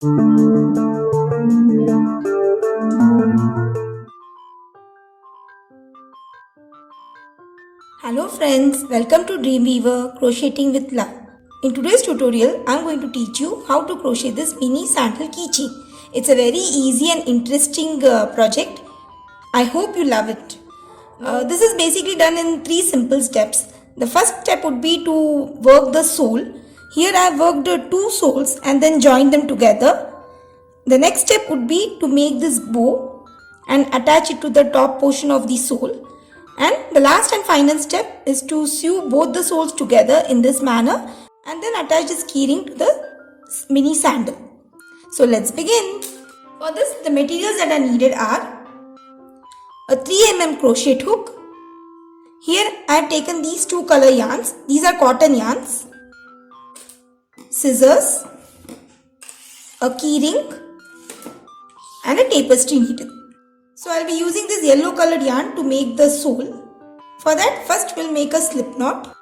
Hello friends, welcome to Dreamweaver Crocheting with Love. In today's tutorial, I am going to teach you how to crochet this mini sandal keychain. It's a very easy and interesting project. I hope you love it. This is basically done in 3 simple steps. The first step would be to work the sole. Here I have worked 2 soles and then joined them together. The next step would be to make this bow and attach it to the top portion of the sole. And the last and final step is to sew both the soles together in this manner and then attach this keyring to the mini sandal. So let's begin. For this, the materials that are needed are a 3 mm crochet hook. Here I have taken these 2 color yarns. These are cotton yarns. Scissors, a keyring and a tapestry needle. So I will be using this yellow colored yarn to make the sole. For that, first we will make a slip knot.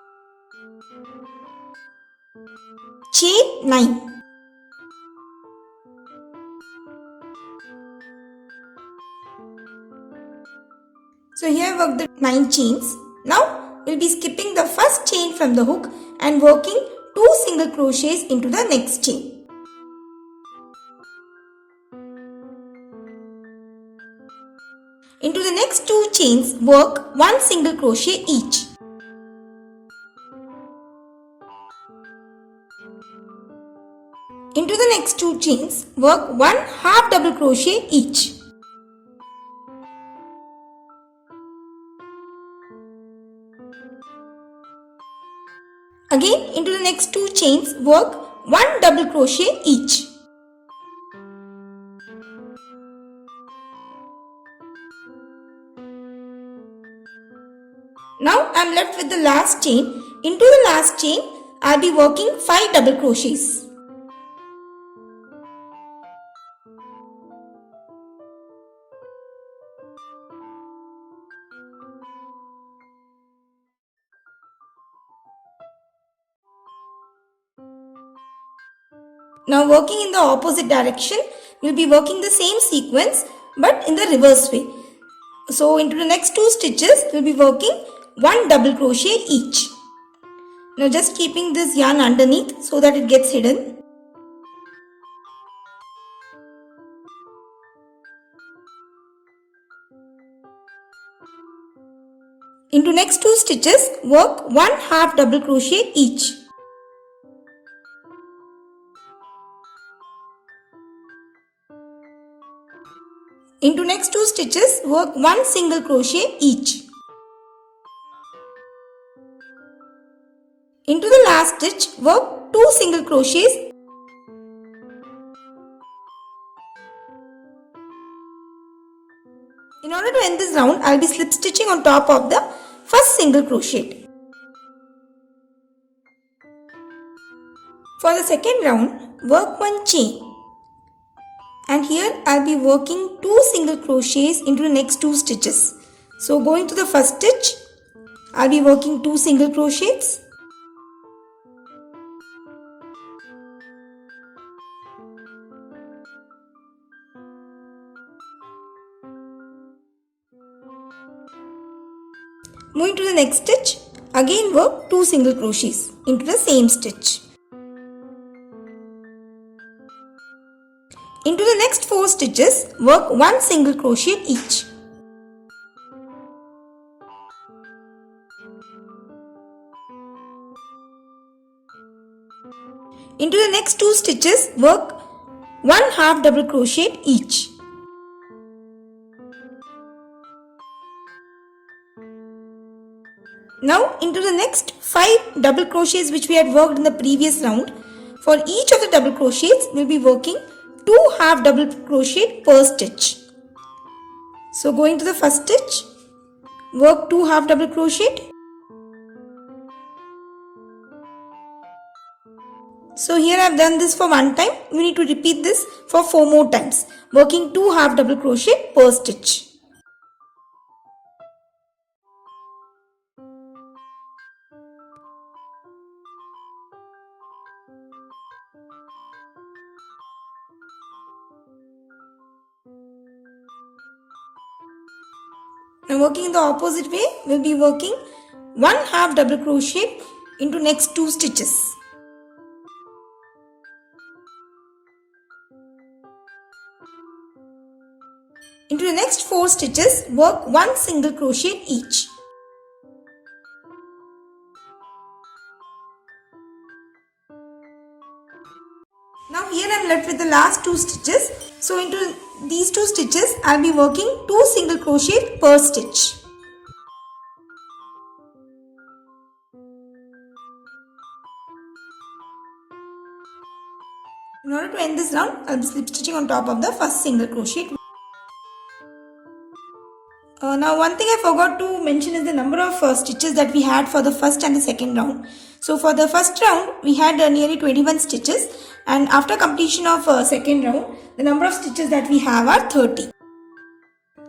Chain 9. So here I worked the 9 chains. Now we will be skipping the first chain from the hook and working 2 single crochets into the next chain. Into the next 2 chains, work 1 single crochet each. Into the next 2 chains, work 1 half double crochet each. Again, into the next 2 chains, work 1 double crochet each. Now I am left with the last chain. Into the last chain, I will be working 5 double crochets. Now working in the opposite direction, we will be working the same sequence but in the reverse way. So into the next 2 stitches, we will be working 1 double crochet each. Now just keeping this yarn underneath so that it gets hidden. Into next 2 stitches, work 1 half double crochet each. Into next 2 stitches, work 1 single crochet each. Into the last stitch, work 2 single crochets. In order to end this round, I will be slip stitching on top of the first single crochet. For the second round, work 1 chain. And here I will be working 2 single crochets into the next 2 stitches. So going to the first stitch, I will be working 2 single crochets. Moving to the next stitch, again work 2 single crochets into the same stitch. Into the next 4 stitches, work 1 single crochet each. Into the next 2 stitches, work 1 half double crochet each. Now into the next 5 double crochets which we had worked in the previous round. For each of the double crochets, we will be working 2 half double crochet per stitch. So going to the first stitch, work 2 half double crochet. So here I have done this for 1 time. We need to repeat this for 4 more times, working 2 half double crochet per stitch. Now working in the opposite way, we'll be working 1/2 double crochet into next 2 stitches. Into the next 4 stitches, work 1 single crochet each. Now here I am left with the last 2 stitches. So into these 2 stitches, I'll be working 2 single crochet per stitch. In order to end this round, I'll be slip stitching on top of the first single crochet. Now one thing I forgot to mention is the number of stitches that we had for the first and the second round. So for the first round, we had nearly 21 stitches, and after completion of second round, the number of stitches that we have are 30.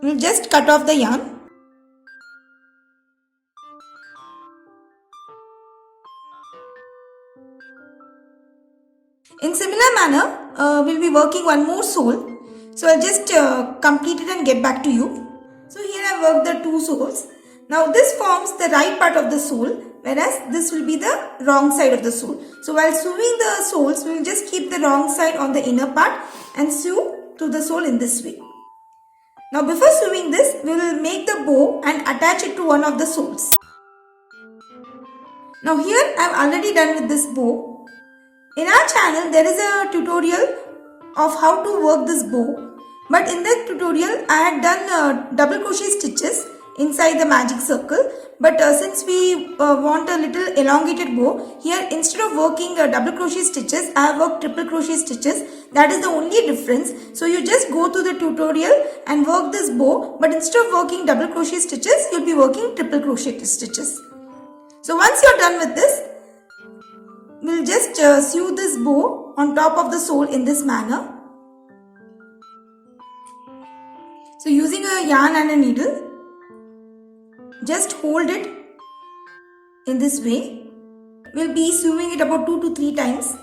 We'll just cut off the yarn. In similar manner, we'll be working one more sole. So I'll just complete it and get back to you. So here I worked the 2 soles. Now this forms the right part of the sole, whereas this will be the wrong side of the sole. So while sewing the soles, we will just keep the wrong side on the inner part and sew to the sole in this way. Now before sewing this, we will make the bow and attach it to one of the soles. Now here I am already done with this bow. In our channel, there is a tutorial of how to work this bow. But in that tutorial, I had done double crochet stitches inside the magic circle. But since we want a little elongated bow, here instead of working double crochet stitches, I have worked triple crochet stitches. That is the only difference. So you just go to the tutorial and work this bow. But instead of working double crochet stitches, you'll be working triple crochet stitches. So once you're done with this, we'll just sew this bow on top of the sole in this manner. So using a yarn and a needle, just hold it in this way. We'll be sewing it about 2 to 3 times.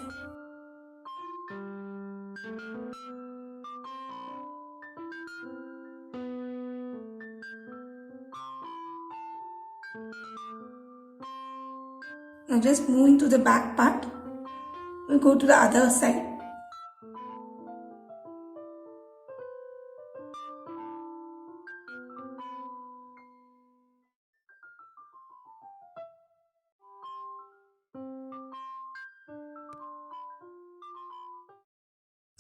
Now just moving to the back part, we'll go to the other side.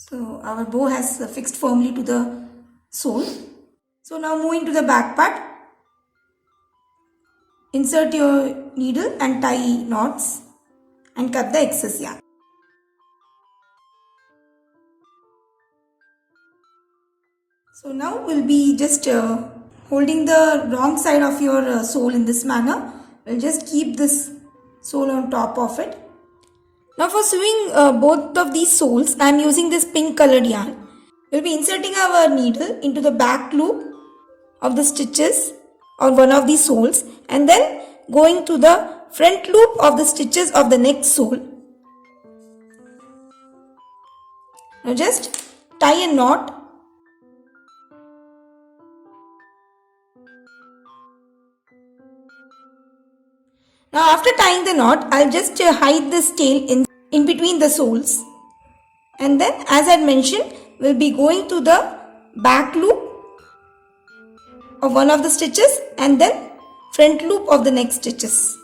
So our bow has fixed firmly to the sole. So now moving to the back part, insert your needle and tie knots and cut the excess yarn. So now we'll be just holding the wrong side of your sole in this manner. We'll just keep this sole on top of it. Now for sewing both of these soles, I am using this pink colored yarn. We'll be inserting our needle into the back loop of the stitches or one of these soles and then going to the front loop of the stitches of the next sole. Now just tie a knot. Now after tying the knot, I'll just hide this tail in between the soles. And then as I mentioned, we'll be going to the back loop of one of the stitches and then front loop of the next stitches.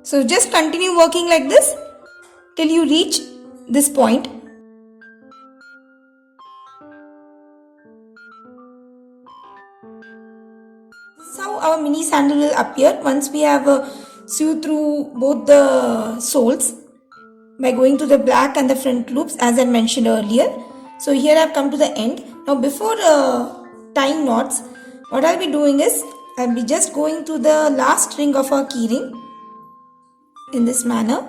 So just continue working like this till you reach this point. This is how our mini sandal will appear once we have sewed through both the soles by going to the back and the front loops as I mentioned earlier. So here I have come to the end. Now before tying knots, what I'll be doing is I'll be just going to the last ring of our keyring in this manner.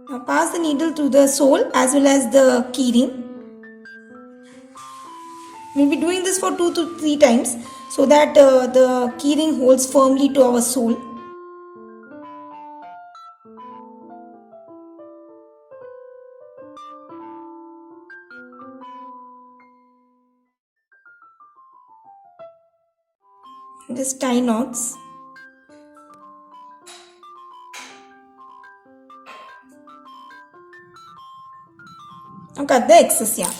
Now pass the needle through the sole as well as the keyring. We'll be doing this for 2 to 3 times so that the keyring holds firmly to our sole. Just tie knots. Now cut the excess yarn.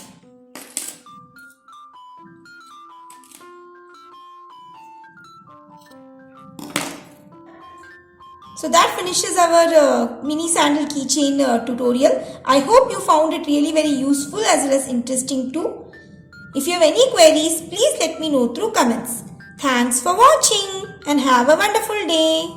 So that finishes our mini sandal keychain tutorial. I hope you found it really very useful as well as interesting too. If you have any queries, please let me know through comments. Thanks for watching and have a wonderful day.